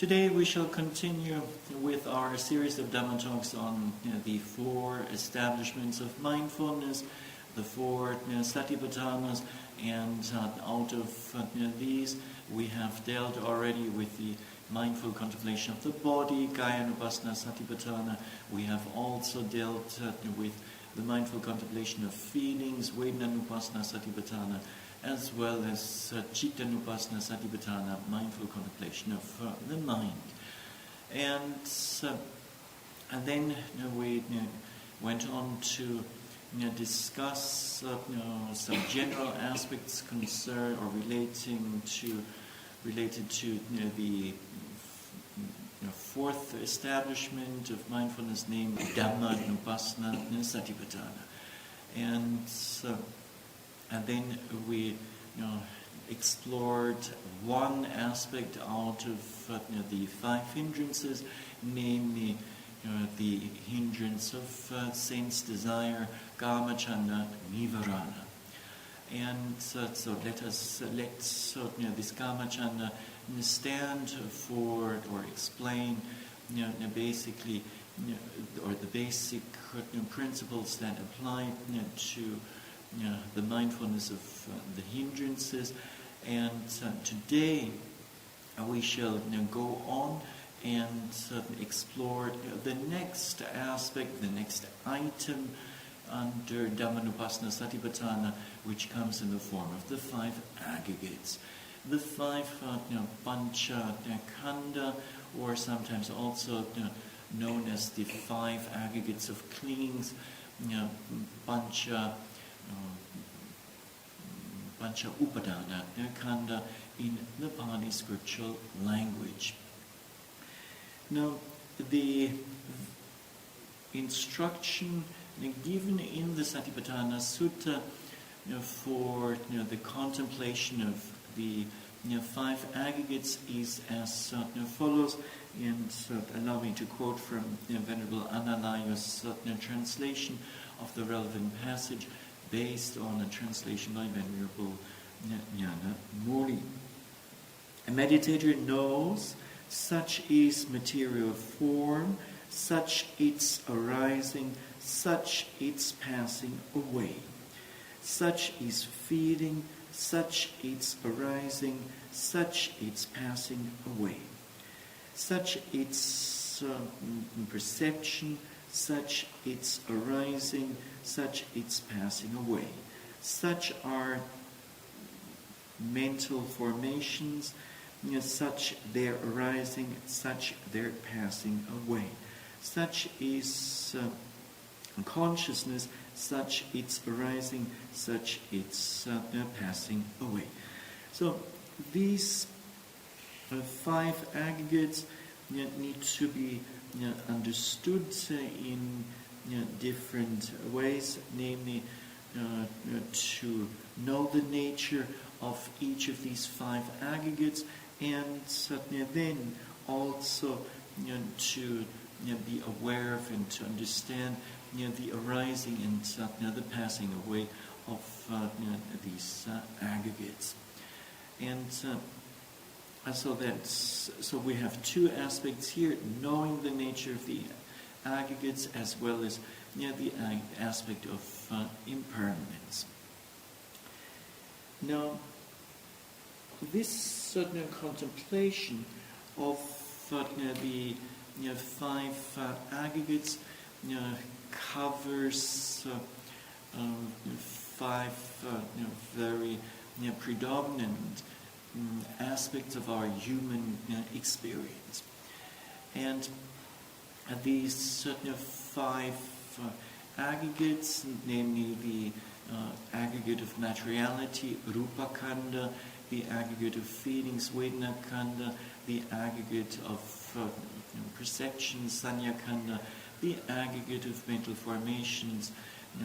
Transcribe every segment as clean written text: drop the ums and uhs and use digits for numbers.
Today we shall continue with our series of Dhamma talks on the four establishments of mindfulness, the four satipatthanas, and out of these we have dealt already with the mindful contemplation of the body, Kayanupassana Satipatthana. We have also dealt with the mindful contemplation of feelings, Vedananupassana Satipatthana, as well as Chittanupassana Satipatthana, mindful contemplation of the mind. And then we went on to discuss some general aspects concerned or related to the fourth establishment of mindfulness, named Dhamma Nupassana Satipatthana. And then we explored one aspect out of the five hindrances, namely the hindrance of sense desire, kamachanda, nivarana. And so let this kamachanda stand for or explain basically or the basic principles that apply to the mindfulness of the hindrances. And today we shall go on and explore the next aspect, the next item under Dhammanupassana Satipatthana, which comes in the form of the five aggregates. The five pancha khanda, or sometimes also known as the five aggregates of cleans, pancha upadana khanda in the Pali scriptural language. Now, the instruction given in the Satipatthana Sutta for the contemplation of the five aggregates is as follows, and allow me to quote from Venerable Analaya's translation of the relevant passage, based on a translation by Venerable Jnana Murli. A meditator knows such is material form, such its arising, such its passing away. Such is feeling, such its arising, such its passing away. Such its perception, such its arising, such its passing away. Such are mental formations, such their arising, such their passing away. Such is consciousness, such its arising, such its passing away. So these five aggregates need to be understood in different ways, namely to know the nature of each of these five aggregates, and then also to be aware of and to understand the arising and the passing away of these aggregates. And so we have two aspects here: knowing the nature of the aggregates, as well as the aspect of impermanence. Now, this contemplation of the five aggregates covers five very predominant aspects of our human experience. And these five aggregates, namely the aggregate of materiality, rupa khanda, the aggregate of feelings, vedana khanda, the aggregate of perception, sanya khanda, the aggregate of mental formations,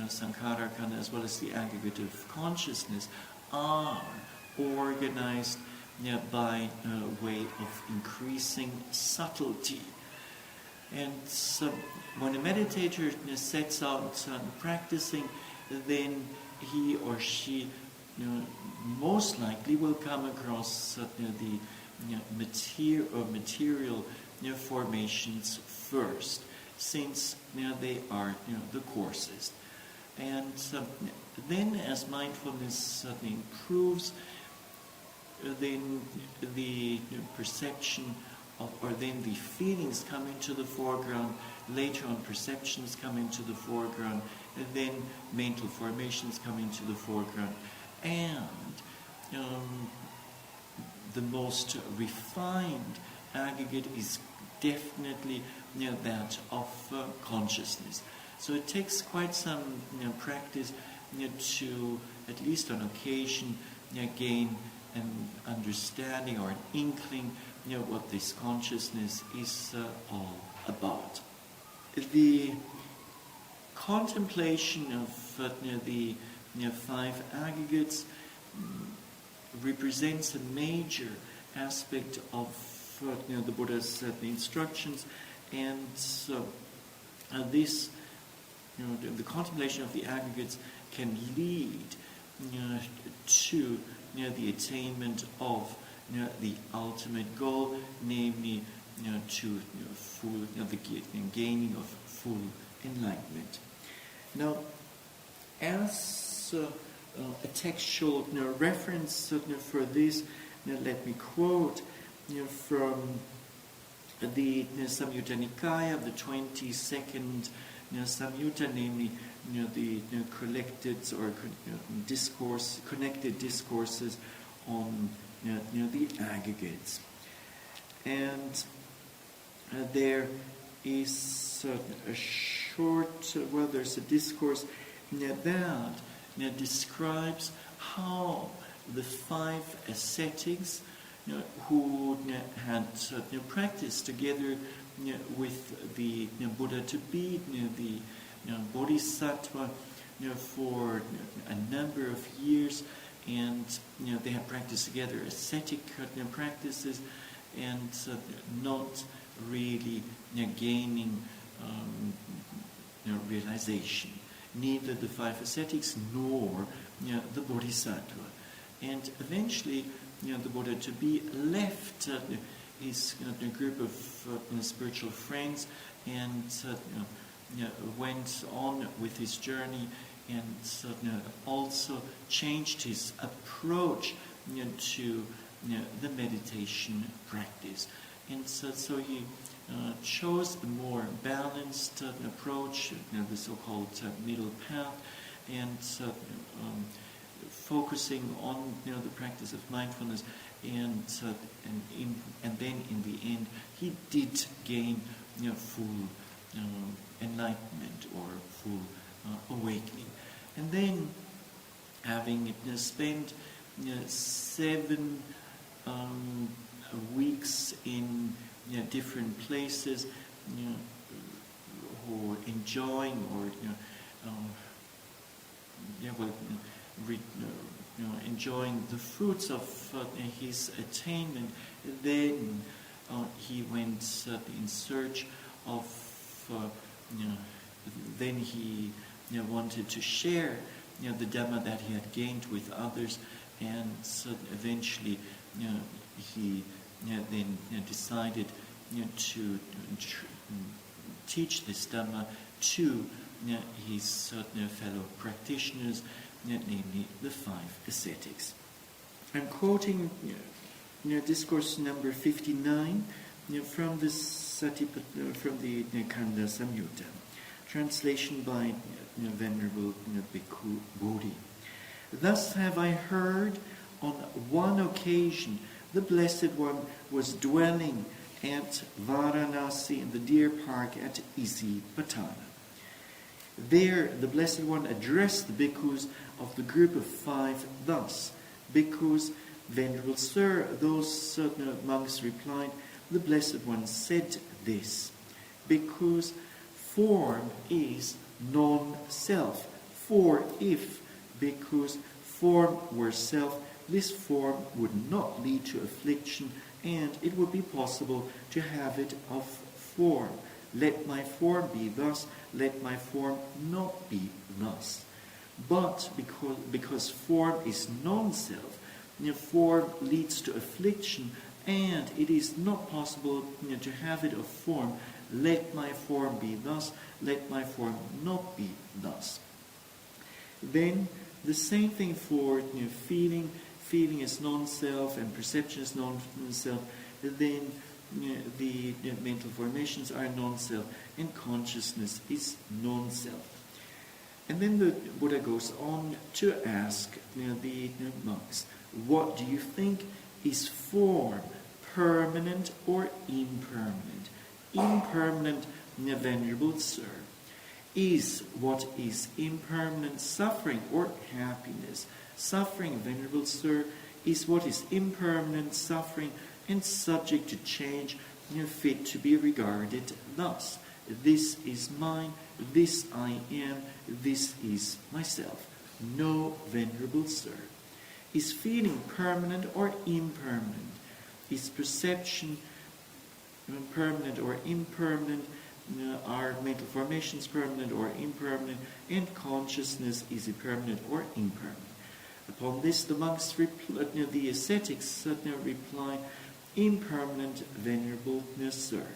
sankhara khanda, as well as the aggregate of consciousness, are organized by way of increasing subtlety. And so when a meditator sets out practicing, then he or she most likely will come across the material formations first, since they are the coarsest. And then, as mindfulness improves, then the perception of, or then the feelings come into the foreground. Later on, perceptions come into the foreground, and then mental formations come into the foreground, and the most refined aggregate is definitely that of consciousness. So it takes quite some practice to, at least on occasion, gain an understanding or an inkling what this consciousness is all about. The contemplation of the 5 aggregates represents a major aspect of the Buddha's instructions, and this, the contemplation of the aggregates can lead to the attainment of the ultimate goal, namely to full, the gaining of full enlightenment. Now, as a textual reference for this, let me quote from the Samyutta Nikaya, the 22nd Samyutta, namely the collected or discourse, connected discourses on the aggregates. And there is a short, there's a discourse that describes how the 5 ascetics who had practiced together with the Buddha to be the Bodhisattva for a number of years, and they had practiced together ascetic practices, and not really gaining realization. Neither the 5 ascetics nor the Bodhisattva. And eventually, the Buddha to be left his group of spiritual friends, and went on with his journey, and also changed his approach to the meditation practice. And so he chose a more balanced approach, the so-called middle path, and focusing on the practice of mindfulness, and then in the end he did gain full enlightenment or full awakening. And then, having spent 7 weeks in different places, or enjoying, or enjoying the fruits of his attainment, then he went in search of. Then he wanted to share the Dhamma that he had gained with others, and so eventually he then decided to teach this Dhamma to his fellow practitioners, namely the 5 ascetics. I'm quoting discourse number 59 from the Kanda Samyutta, translation by Venerable Bhikkhu Bodhi. Thus have I heard, on one occasion the Blessed One was dwelling at Varanasi in the deer park at Isipatana. There the Blessed One addressed the bhikkhus of the group of 5 thus: Bhikkhus, Venerable Sir, those monks replied, the Blessed One said this: Bhikkhus, form is non-self. For if, bhikkhus, form were self, this form would not lead to affliction, and it would be possible to have it of form. Let my form be thus, let my form not be thus. But because form is non-self, form leads to affliction, and it is not possible to have it of form. Let my form be thus, let my form not be thus. Then the same thing for feeling. Feeling is non-self and perception is non-self. Then the mental formations are non-self and consciousness is non-self. And then the Buddha goes on to ask the monks, what do you think is form, permanent or impermanent? Impermanent, Venerable Sir. Is what is impermanent suffering or happiness? Suffering, Venerable Sir, is what is impermanent suffering and subject to change, fit to be regarded thus. This is mine, this I am, this is myself. No, Venerable Sir. Is feeling permanent or impermanent? Is perception permanent or impermanent? Are mental formations permanent or impermanent? And consciousness, is it permanent or impermanent? Upon this, the monks, the ascetics reply, impermanent, Venerable Sir.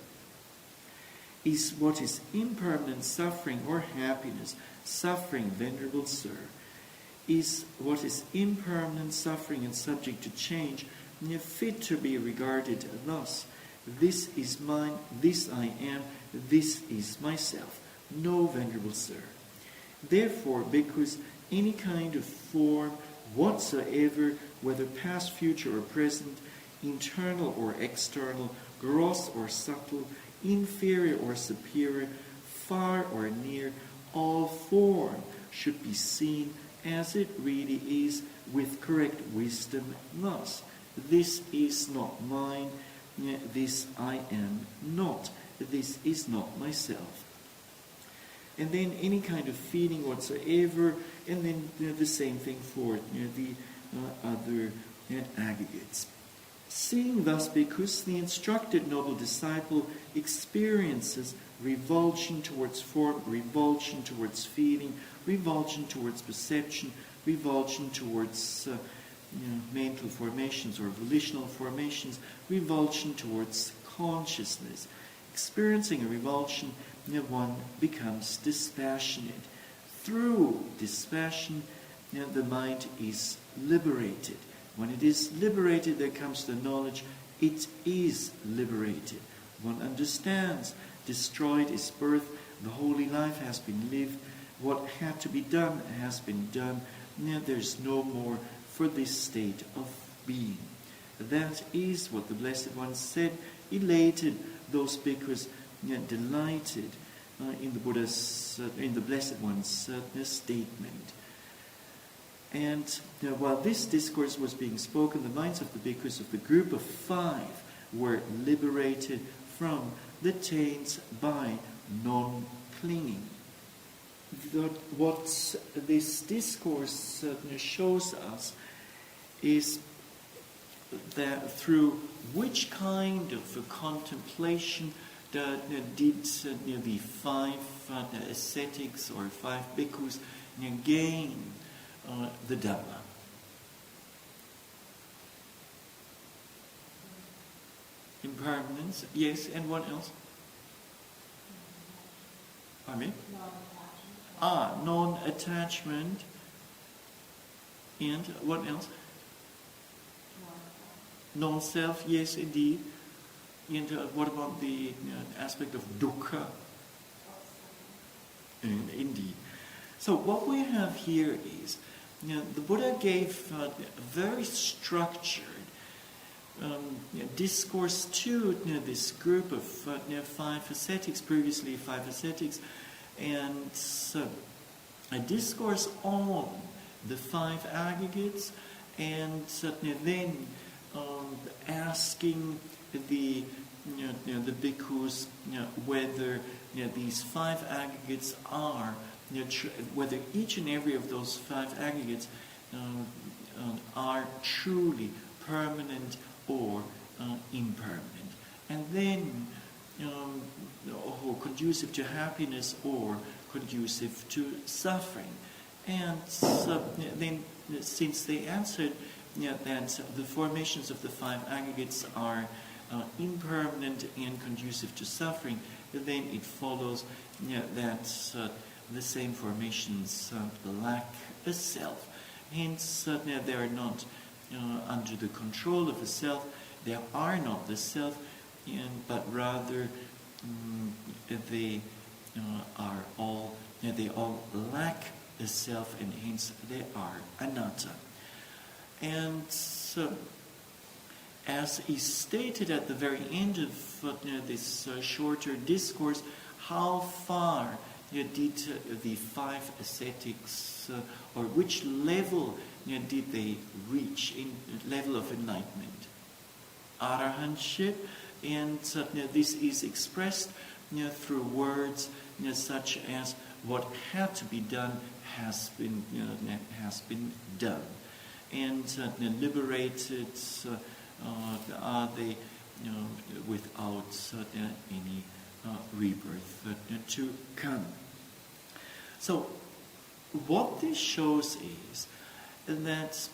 Is what is impermanent suffering or happiness? Suffering, Venerable Sir. Is what is impermanent suffering and subject to change, fit to be regarded thus? This is mine, this I am, this is myself. No, Venerable Sir. Therefore, because any kind of form whatsoever, whether past, future, or present, internal or external, gross or subtle, inferior or superior, far or near, all form should be seen as it really is with correct wisdom thus. This is not mine, this I am not. This is not myself. And then any kind of feeling whatsoever, and then the same thing for the other aggregates. Seeing thus, because the instructed noble disciple experiences revulsion towards form, revulsion towards feeling, revulsion towards perception, revulsion towards mental formations or volitional formations, revulsion towards consciousness. Experiencing a revulsion, one becomes dispassionate. Through dispassion, the mind is liberated. When it is liberated, there comes the knowledge it is liberated. One understands, destroyed is birth, the holy life has been lived, what had to be done has been done, there's no more for this state of being. That is what the Blessed One said, elated those bhikkhus, delighted in the Buddha's, in the Blessed One's statement. And while this discourse was being spoken, the minds of the bhikkhus of the group of 5 were liberated from the taints by non-clinging. What this discourse shows us is that through which kind of contemplation did the 5 ascetics or 5 bhikkhus gain the Dhamma. Impermanence, yes, and what else? Pardon me? Non-attachment. And what else? Non-self, yes, indeed. And what about the aspect of dukkha? Indeed. So what we have here is, the Buddha gave a very structured discourse to this group of 5 ascetics, previously 5 ascetics, and a discourse on the 5 aggregates, and then asking the bhikkhus whether these 5 aggregates are, whether each and every of those 5 aggregates are truly permanent or impermanent, and then conducive to happiness or conducive to suffering. And then, since they answered that the formations of the five aggregates are impermanent and conducive to suffering, then it follows that the same formations lack a self. Hence, they are not under the control of a self. They are not the self, but rather they all lack a self, and hence they are anatta. And as is stated at the very end of this shorter discourse, how far did the five ascetics, or which level did they reach in level of enlightenment? Arahantship, and this is expressed through words such as what had to be done has been done, and liberated are they without any rebirth to come. So what this shows is that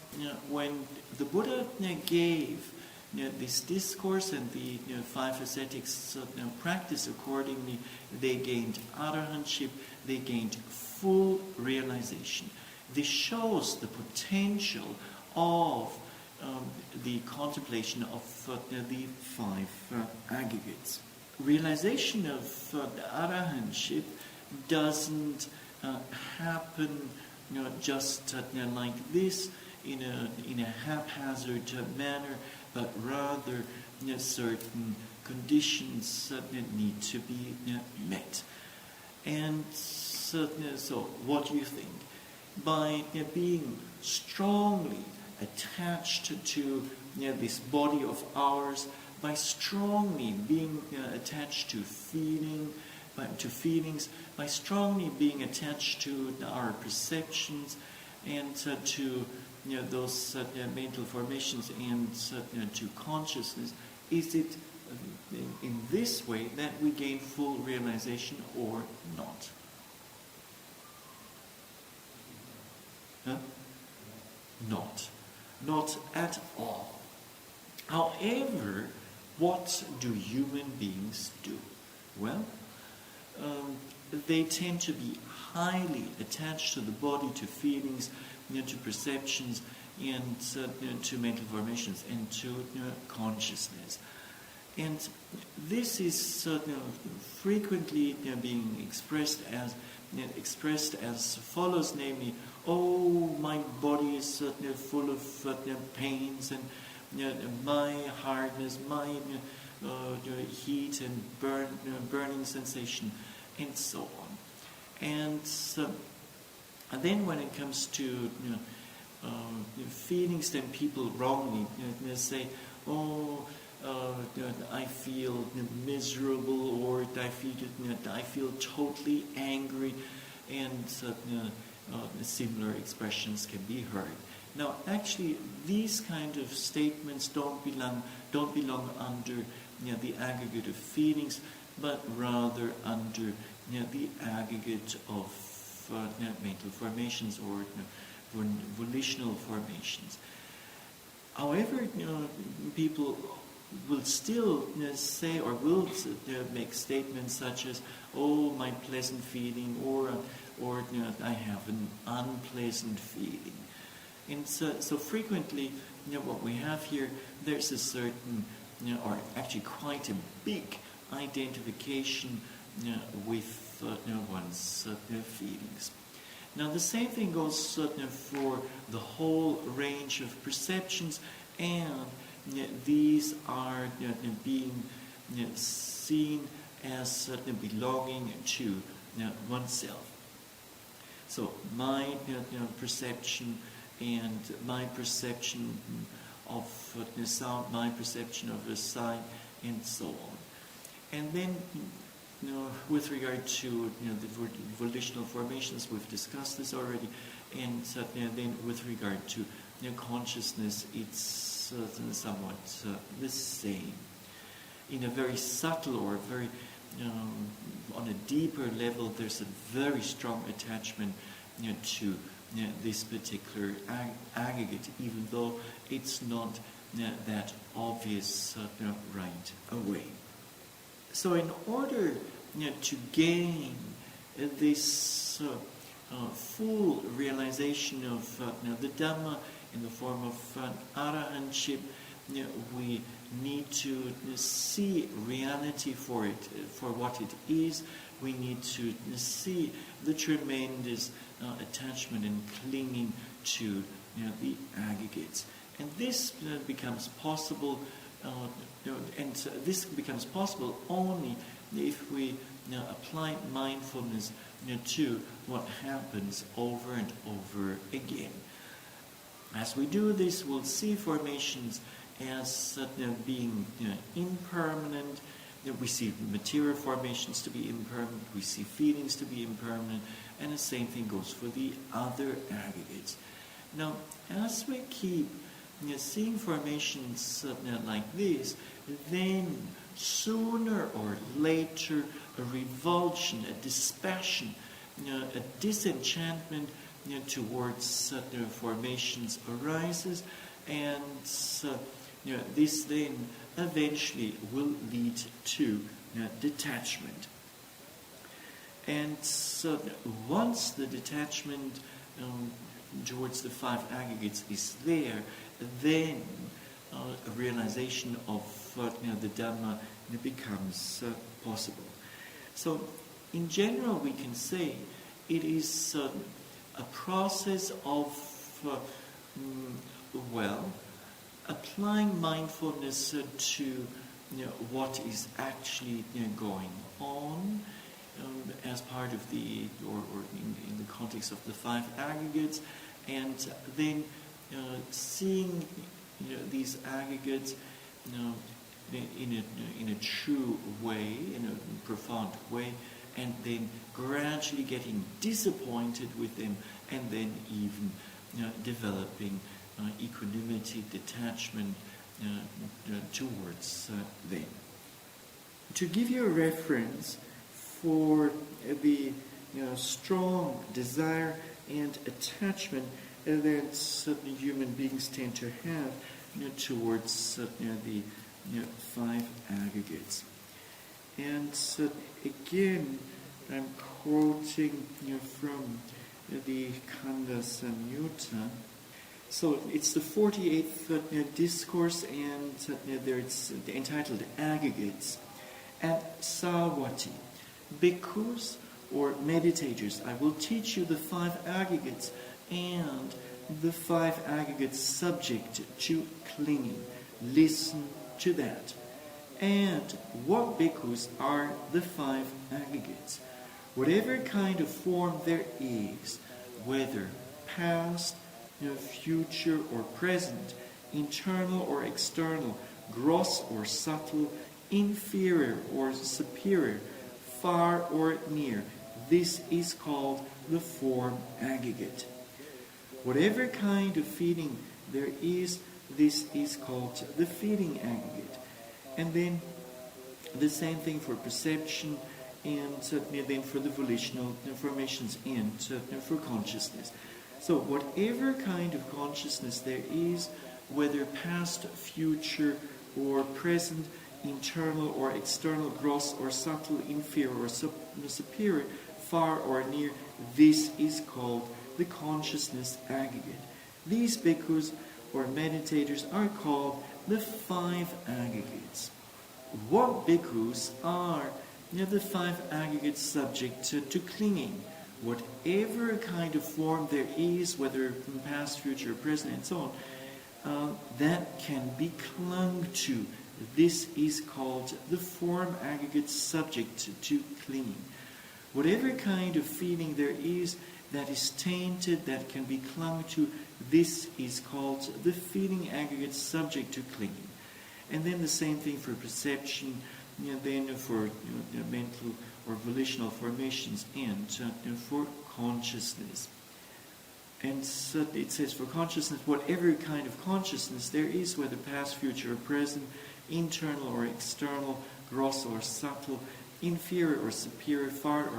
when the Buddha gave this discourse and the five ascetics practice accordingly, they gained arahantship, they gained full realization. This shows the potential of the contemplation of the five aggregates. Realization of the arahantship doesn't happen just like this in a haphazard manner, but rather certain conditions need to be met. And so what do you think? By being strongly attached to this body of ours, by strongly being attached to feelings, by strongly being attached to our perceptions and to those mental formations and to consciousness, is it in this way that we gain full realization or not? Huh? Not at all. However, what do human beings do? Well, they tend to be highly attached to the body, to feelings, to perceptions, and to mental formations, and to consciousness. And this is frequently being expressed as follows, namely, oh, my body is full of pains, and my hardness, my heat and burning sensation, and so on. And then when it comes to feelings, then people wrongly say, oh, I feel miserable, or I feel totally angry, and similar expressions can be heard. Now, actually, these kind of statements don't belong under the aggregate of feelings, but rather under the aggregate of mental formations or volitional formations. However, people will still say, or will make statements such as, oh, my pleasant feeling, or I have an unpleasant feeling. And so frequently, what we have here, there's a certain, or actually quite a big identification with one's feelings. Now, the same thing goes for the whole range of perceptions, and these are being seen as belonging to oneself. So my perception and my perception of sound, my perception of a sight, and so on. And then, with regard to the volitional formations, we've discussed this already, and then with regard to consciousness, it's somewhat the same. In a very subtle or very on a deeper level, there's a very strong attachment to this particular aggregate, even though it's not that obvious right away. So in order to gain this full realization of the Dhamma in the form of arahantship, we need to see reality for what it is. We need to see the tremendous attachment and clinging to the aggregates. And this becomes possible, this becomes possible only if we apply mindfulness to what happens over and over again. As we do this, we'll see formations as being impermanent. We see material formations to be impermanent. We see feelings to be impermanent. And the same thing goes for the other aggregates. Now, as we keep seeing formations like this, then sooner or later a revulsion, a dispassion, a disenchantment towards formations arises, and this then eventually will lead to detachment. And so once the detachment towards the five aggregates is there, then a realization of the Dhamma becomes possible. So in general we can say it is a process of applying mindfulness to what is actually going on as part of the or in the context of the five aggregates, and then seeing these aggregates in a true way, in a profound way, and then gradually getting disappointed with them, and then even developing equanimity, detachment towards them. To give you a reference for the strong desire and attachment that certain human beings tend to have towards the five aggregates. And again, I'm quoting from the Kanda Samyutta. So it's the 48th discourse, and there it's entitled Aggregates. At Sawati, bhikkhus or meditators, I will teach you the five aggregates and the five aggregates subject to clinging. Listen to that. And what bhikkhus are the five aggregates? Whatever kind of form there is, whether past, future or present, internal or external, gross or subtle, inferior or superior, far or near, this is called the form aggregate. Whatever kind of feeling there is, this is called the feeling aggregate. And then the same thing for perception, and then for the volitional formations, and for consciousness. So whatever kind of consciousness there is, whether past, future, or present, internal or external, gross or subtle, inferior or superior, far or near, this is called the consciousness aggregate. These bhikkhus or meditators are called the five aggregates. What bhikkhus are the five aggregates subject to clinging? Whatever kind of form there is, whether past, future, present, and so on, that can be clung to. This is called the form aggregate subject to clinging. Whatever kind of feeling there is that is tainted, that can be clung to, this is called the feeling aggregate subject to clinging. And then the same thing for perception, then for mental or volitional formations, and for consciousness. And so it says for consciousness, whatever kind of consciousness there is, whether past, future, or present, internal or external, gross or subtle, inferior or superior, far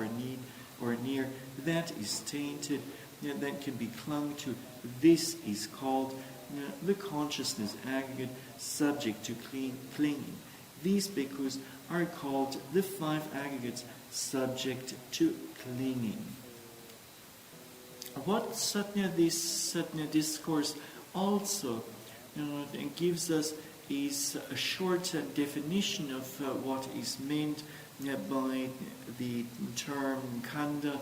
or near, that is tainted. that can be clung to. This is called the consciousness aggregate subject to clinging. These bhikkhus are called the 5 aggregates subject to clinging. What this discourse also gives us is a short definition of what is meant by the term khandha,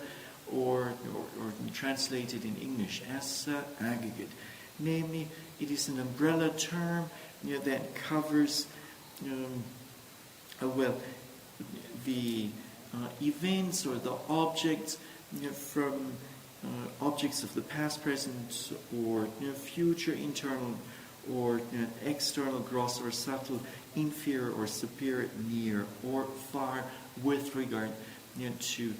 or translated in English as aggregate. Namely, it is an umbrella term that covers the events or the objects from objects of the past, present, or future, internal or external, gross or subtle, inferior or superior, near or far, with regard to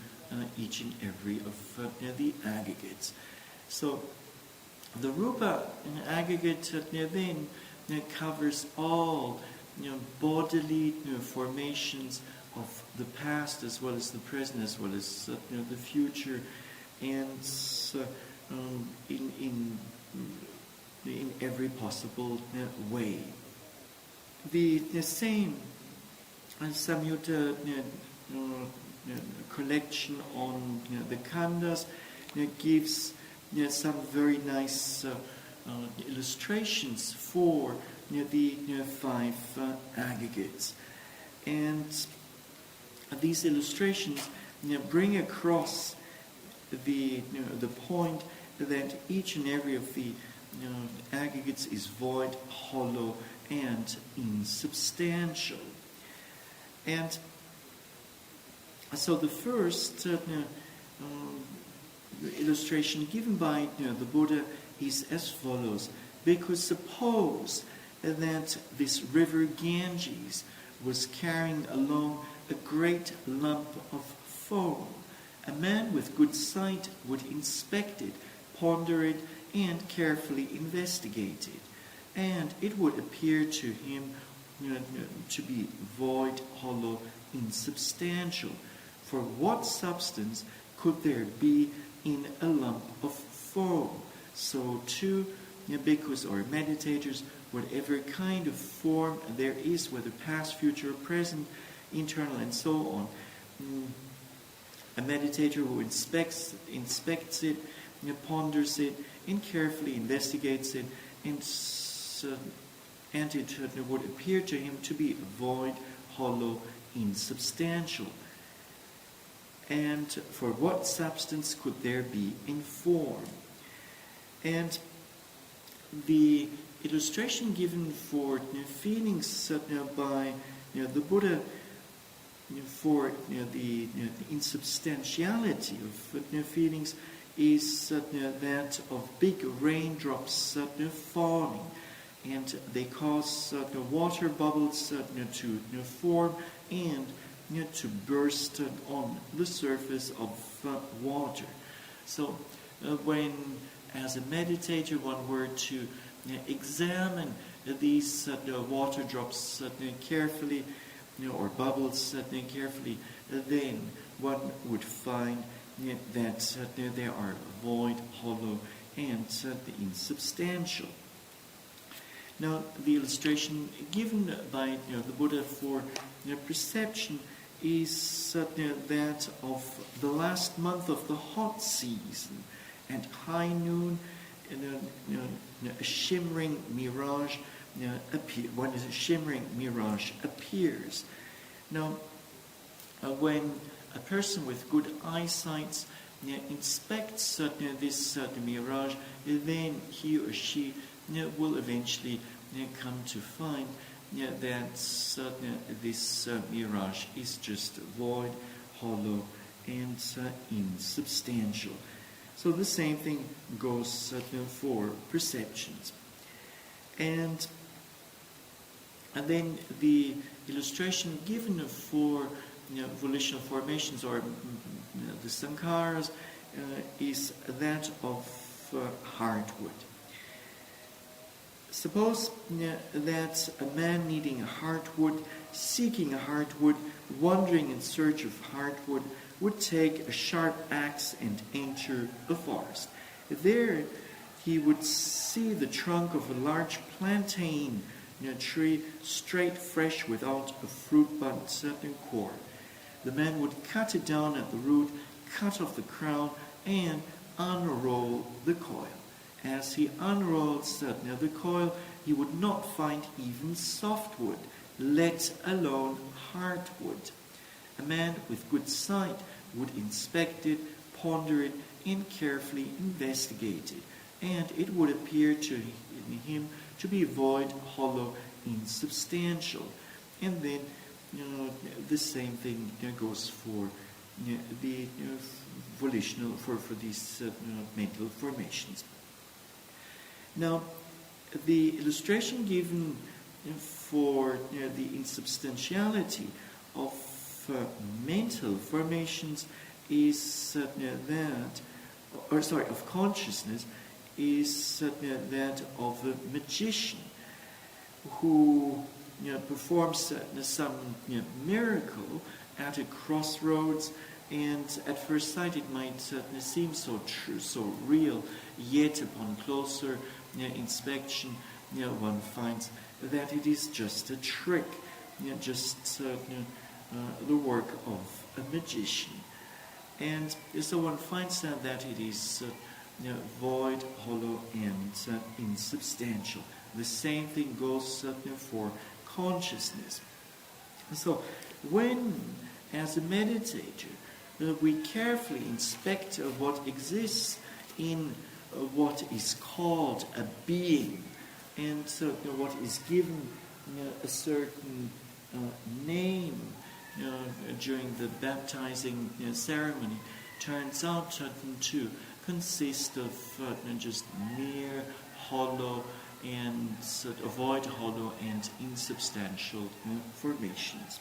each and every of the aggregates. So the rupa aggregate then covers all bodily formations of the past, as well as the present, as well as the future, and in every possible way. The same Samyutta collection on the khandhas gives some very nice illustrations for the 5 aggregates, and these illustrations bring across the point that each and every of the aggregates is void, hollow, and insubstantial. And so the first illustration given by the Buddha is as follows. Because suppose that this river Ganges was carrying along a great lump of foam. A man with good sight would inspect it, ponder it, and carefully investigate it. And it would appear to him to be void, hollow, insubstantial. For what substance could there be in a lump of foam? So too, bhikkhus or meditators, whatever kind of form there is, whether past, future, present, internal, and so on, a meditator who inspects it, ponders it, and carefully investigates it, and it would appear to him to be void, hollow, insubstantial. And for what substance could there be in form? And the illustration given for feelings by the Buddha for the insubstantiality of feelings is that of big raindrops falling, and they cause water bubbles to form and to burst on the surface of water. So when, as a meditator, one were to examine these water drops carefully, or bubbles carefully, then one would find that they are void, hollow, and insubstantial. Now, the illustration given by the Buddha for perception is that of the last month of the hot season. At high noon, a shimmering mirage when a shimmering mirage appears. Now, when a person with good eyesight inspects this mirage, then he or she will eventually come to find that this mirage is just void, hollow, and insubstantial. So the same thing goes for perceptions. And then the illustration given for volitional formations, or the sankharas, is that of hardwood. Suppose that a man needing a hardwood, seeking a hardwood, wandering in search of hardwood, would take a sharp axe and enter a forest. There he would see the trunk of a large plantain tree, straight, fresh, without a fruit but certain core. The man would cut it down at the root, cut off the crown, and unroll the coil. As he unrolled the coil, he would not find even soft wood, let alone hard wood. A man with good sight would inspect it, ponder it, and carefully investigate it, and it would appear to him to be void, hollow, insubstantial. And then the same thing goes for the volitional, for these mental formations. Now, the illustration given for the insubstantiality of mental formations is of consciousness, is that of a magician who performs some miracle at a crossroads, and at first sight it might seem so true, so real, yet upon closer inspection one finds that it is just a trick, just the work of a magician. And so one finds that it is void, hollow, and insubstantial. The same thing goes for consciousness. So when, as a meditator, we carefully inspect what exists in what is called a being, and what is given a certain name during the baptizing ceremony, turns out to consist of just mere hollow and void, hollow, and insubstantial formations.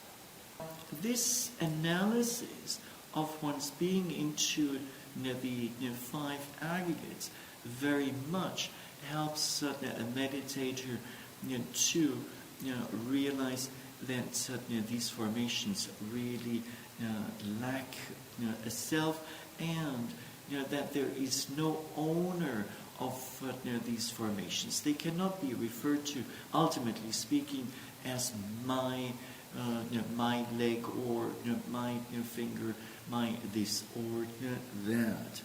This analysis of one's being into the five aggregates very much helps a meditator to realize that these formations really lack a self, and that there is no owner of these formations. They cannot be referred to, ultimately speaking, as my leg, or my finger, my this or that.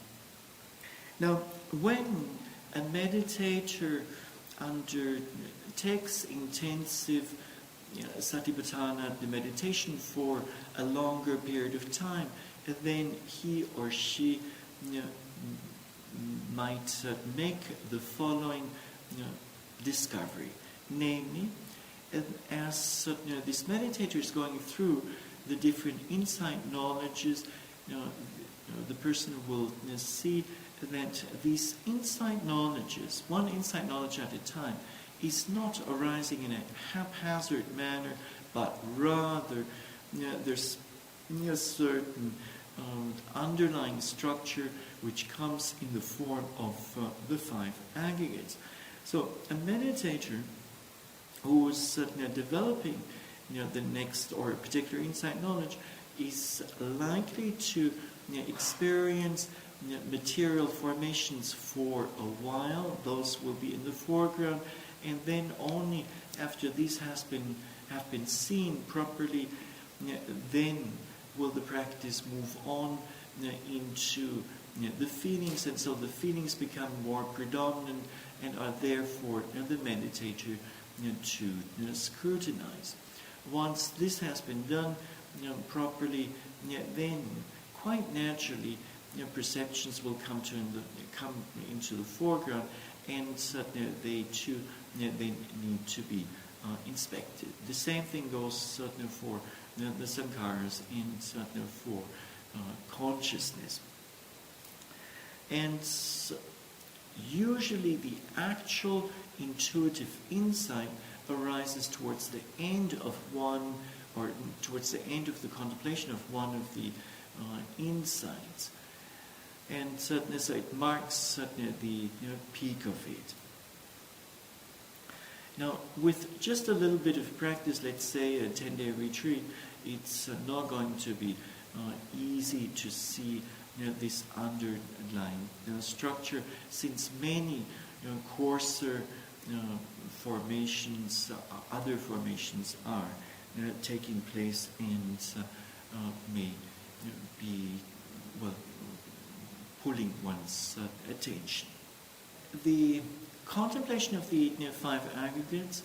Now, when a meditator undertakes intensive satipatthana, the meditation, for a longer period of time, then he or she might make the following discovery. Namely, as this meditator is going through the different insight knowledges, the person will see that these insight knowledges, one insight knowledge at a time, is not arising in a haphazard manner, but rather there's a certain underlying structure which comes in the form of the five aggregates. So a meditator who is developing the next or particular insight knowledge is likely to experience material formations for a while. Those will be in the foreground, and then only after these have been seen properly, then will the practice move on into the feelings, and so the feelings become more predominant and are therefore the meditator to scrutinize. Once this has been done properly, then quite naturally perceptions will come into the foreground, and they too they need to be inspected. The same thing goes for the sankharas and for consciousness. And usually the actual intuitive insight arises towards the end of one, or towards the end of the contemplation of one of the insights. And certainly, so it marks certainly the peak of it. Now, with just a little bit of practice, let's say a 10-day retreat, it's not going to be easy to see this underlying structure, since many coarser formations, other formations are taking place and may be pulling one's attention. The contemplation of the five aggregates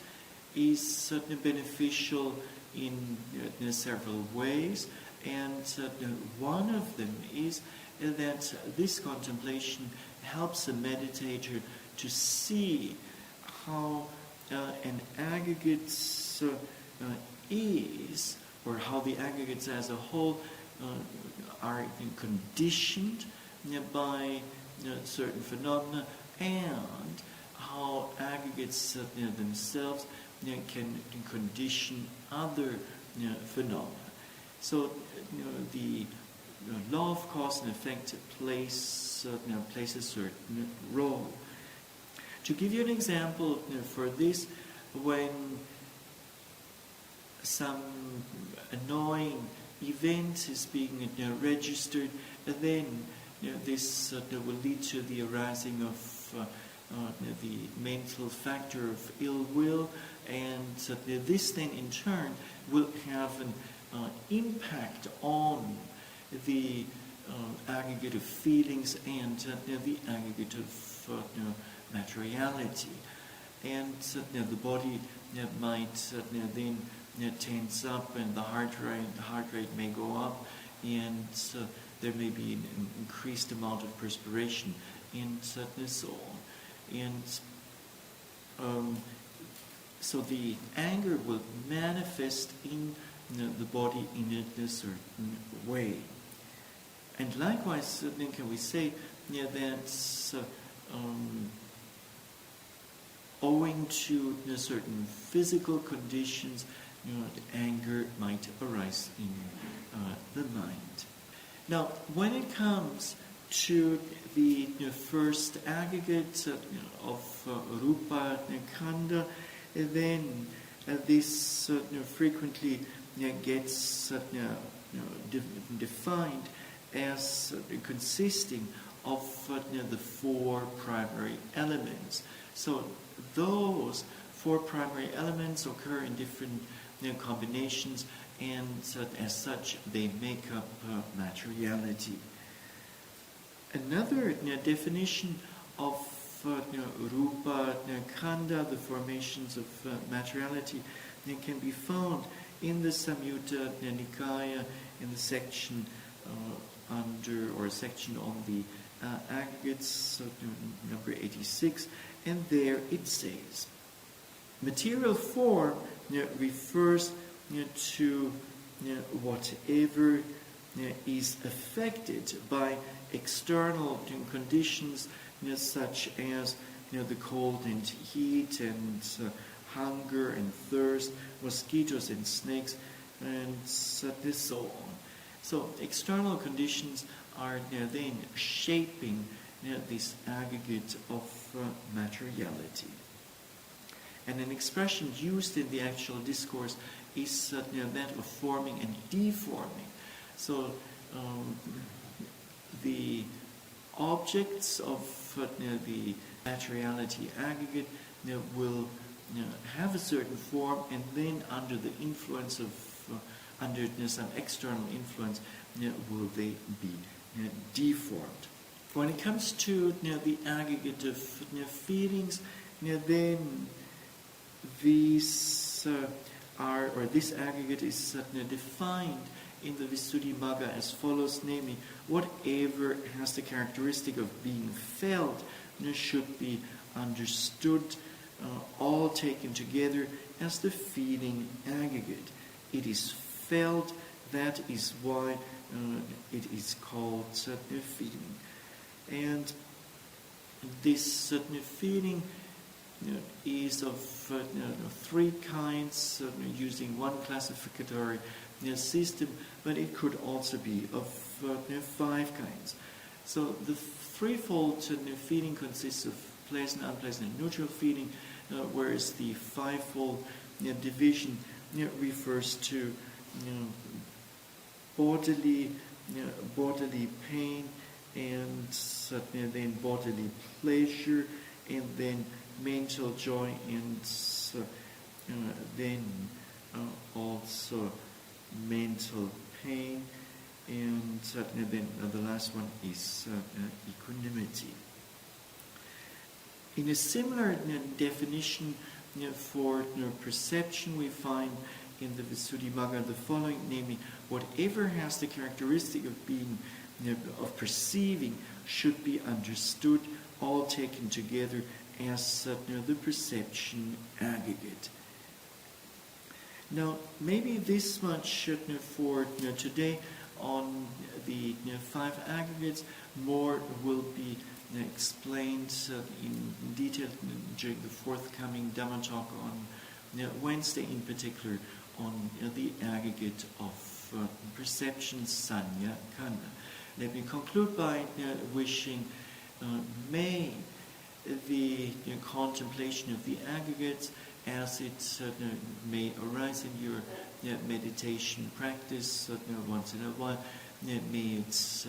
is certainly beneficial in several ways, and one of them is that this contemplation helps a meditator to see how an aggregate is, or how the aggregates as a whole are conditioned by certain phenomena, and how aggregates themselves can condition other phenomena. So the law of cause and effect plays a certain role. To give you an example for this, when some annoying event is being registered, then this will lead to the arising of the mental factor of ill will, and this then in turn will have an impact on the aggregate of feelings and the aggregate of materiality. And the body might then tense up, and the heart rate may go up, and there may be an increased amount of perspiration, and so on. And so the anger will manifest in the body in a certain way. And likewise, then can we say that owing to certain physical conditions, anger might arise in the mind. Now, when it comes to the first aggregate of rupa khandha, then this frequently gets defined as consisting of the four primary elements. So those four primary elements occur in different combinations, and as such they make up materiality. Another definition of rupa khandha, the formations of materiality, can be found in the Samyutta Nikaya, in the section section on the aggregates, number 86, and there it says, material form refers to whatever is affected by external conditions such as the cold and heat and hunger and thirst, mosquitoes and snakes, and so on. So external conditions are then shaping this aggregate of materiality. And an expression used in the actual discourse is that of forming and deforming. So the objects of the materiality aggregate will have a certain form, and then under the influence of under some external influence will they be deformed. When it comes to the aggregate of feelings, then these this aggregate is defined in the Visuddhimagga as follows, namely, whatever has the characteristic of being felt should be understood, all taken together as the feeling aggregate. It is felt, that is why it is called feeling. And this feeling is of three kinds, using one classificatory system, but it could also be of five kinds. So the threefold feeling consists of pleasant, unpleasant, and neutral feeling, whereas the fivefold division refers to bodily pain, and then bodily pleasure, and then mental joy, and then also mental pain, and then the last one is equanimity. In a similar definition for perception, we find in the Visuddhimagga the following, namely, whatever has the characteristic of being, of perceiving, should be understood, all taken together as the perception aggregate. Now, maybe this much for today on the 5 aggregates. More will be explained in detail during the forthcoming Dhamma talk on Wednesday, in particular on the aggregate of perception, sanya, kanda. Let me conclude by wishing may the contemplation of the aggregates, as it may arise in your meditation practice once in a while, may it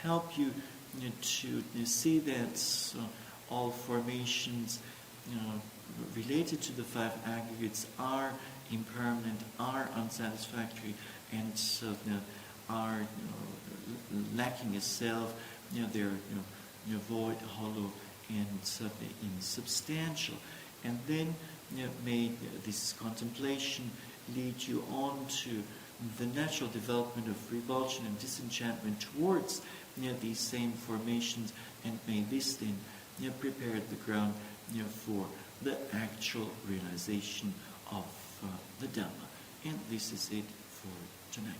help you to see that all formations related to the 5 aggregates are impermanent, are unsatisfactory, and are lacking a self. They're void, hollow, and insubstantial. And then may this contemplation lead you on to the natural development of revulsion and disenchantment towards these same formations, and may this then prepare the ground for the actual realization of the Dhamma. And this is it for tonight.